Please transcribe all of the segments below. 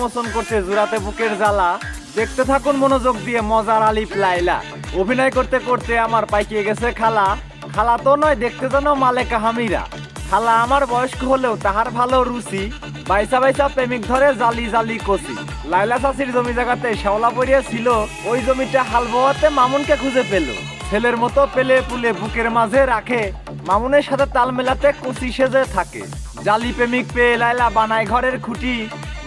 মোচন করতে জুড়াতে বুকের জ্বালা। দেখতে থাকুন মনোযোগ দিয়ে মজার আলিফ লাইলা। অভিনয় করতে করতে আমার পাইকে গেছে খালা। খালা তো নয়, দেখতে যেন মালেকা হামিরা। খালা আমার বয়স্ক হলেও তাহার ভালো রুচি। বাইসা বাইসা প্রেমিক ধরে জালি জালি কষি। লাইলা চাষির জমি জায়গাতে শেওলা পড়িয়ে ছিল, ওই জমিটা হাল বোয়াতে মামুনকে খুঁজে পেল। ছেলের মতো পেলে পুলে বুকের মাঝে রাখে, মামুনের সাথে তাল মেলাতে কচি সেজে থাকে। জালি প্রেমিক পেয়ে লাইলা বানায় ঘরের খুঁটি।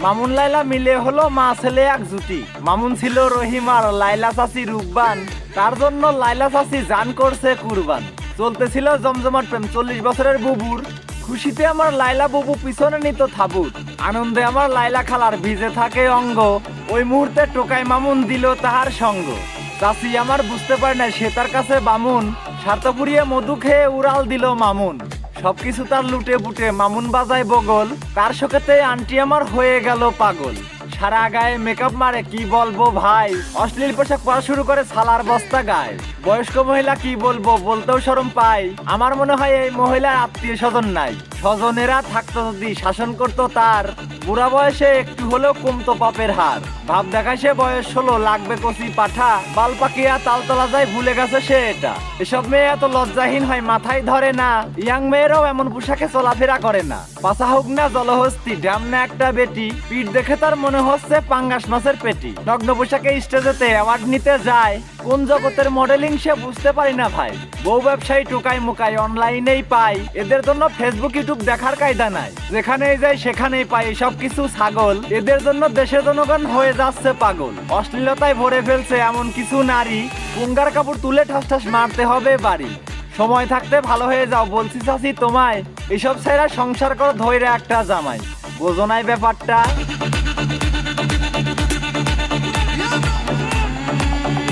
মামুন লাইলা মিলে হলো মা ছেলে এক জুটি। মামুন ছিল রহিম আর লাইলা চাষি রূপবান, তার জন্য লাইলা চাষি জান করছে কুরবান। চলতেছিল জমজমাট প্রেম 40 বছরের বুবুর। খুশিতে আমার লাইলা বুবু পিছনে নিত থাবুর। আনন্দে আমার লাইলা খালার ভিজে থাকে অঙ্গ। ওই মুহূর্তে টোকাই মামুন দিল তাহার সঙ্গ। চাষি আমার বুঝতে পারে না সে তার কাছে বামুন। স্বার্থ পুড়িয়ে মধু খেয়ে উড়াল দিল মামুন। সবকিছু তার লুটে বুটে মামুন বাজায় বগল। তার শোকেতে আন্টি আমার হয়ে গেল পাগল। সারা গায়ে মেকআপ মারে কি বলবো ভাই, অশ্লীল পোশাক পরা শুরু করে সালার বস্তা গায়ে। বয়স্ক মহিলা কি বলবো, বলতেও শরম পাই। আমার মনে হয় এই মহিলার আত্মীয় স্বজন নাই। স্বজনেরা থাকতো যদি শাসন করতো তার, বুড়া বয়সে একটু হলেও কমতো পাপের হার। ভাব দেখায় সে বয়স হলো, লাগবে কচি পাঠা। বাল পাকিয়া তালতলা যায়, ভুলে গেছে সে এটা। এসব মেয়ে এত লজ্জাহীন হয় মাথায় ধরে না। ইয়াং মেয়েরাও এমন পোশাকে চলাফেরা করে না। পাশা হোক না জলহস্তি, ড্যাম না একটা বেটি। পিঠ দেখে তার মনে হচ্ছে পাঙ্গাস মাছের পেটি। নগ্ন পোশাকে স্টেজেতে অ্যাওয়ার্ড নিতে যায়, কোন জগতের মডেলিং সে বুঝতে পারি না ভাই। বউ ব্যবসায়ী টুকাই মুকাই অনলাইনেই পাই। এদের জন্য ফেসবুক ইউটিউব দেখার কায়দা নাই। যেখানেই যাই সেখানেই পাই সব কিছু ছাগল। এদের জন্য দেশের জনগণ হয়ে যাচ্ছে পাগল। অশ্লীলতায় ভরে ফেলছে এমন কিছু নারী, পুঙ্গার কাপড় তুলে ঠাস ঠাস মারতে হবে বাড়ি। সময় থাকতে ভালো হয়ে যাও বলছি চাচি তোমায়। এসব ছেড়া সংসার করো ধৈর্য একটা জামাই। বোঝো নাই ব্যাপারটা?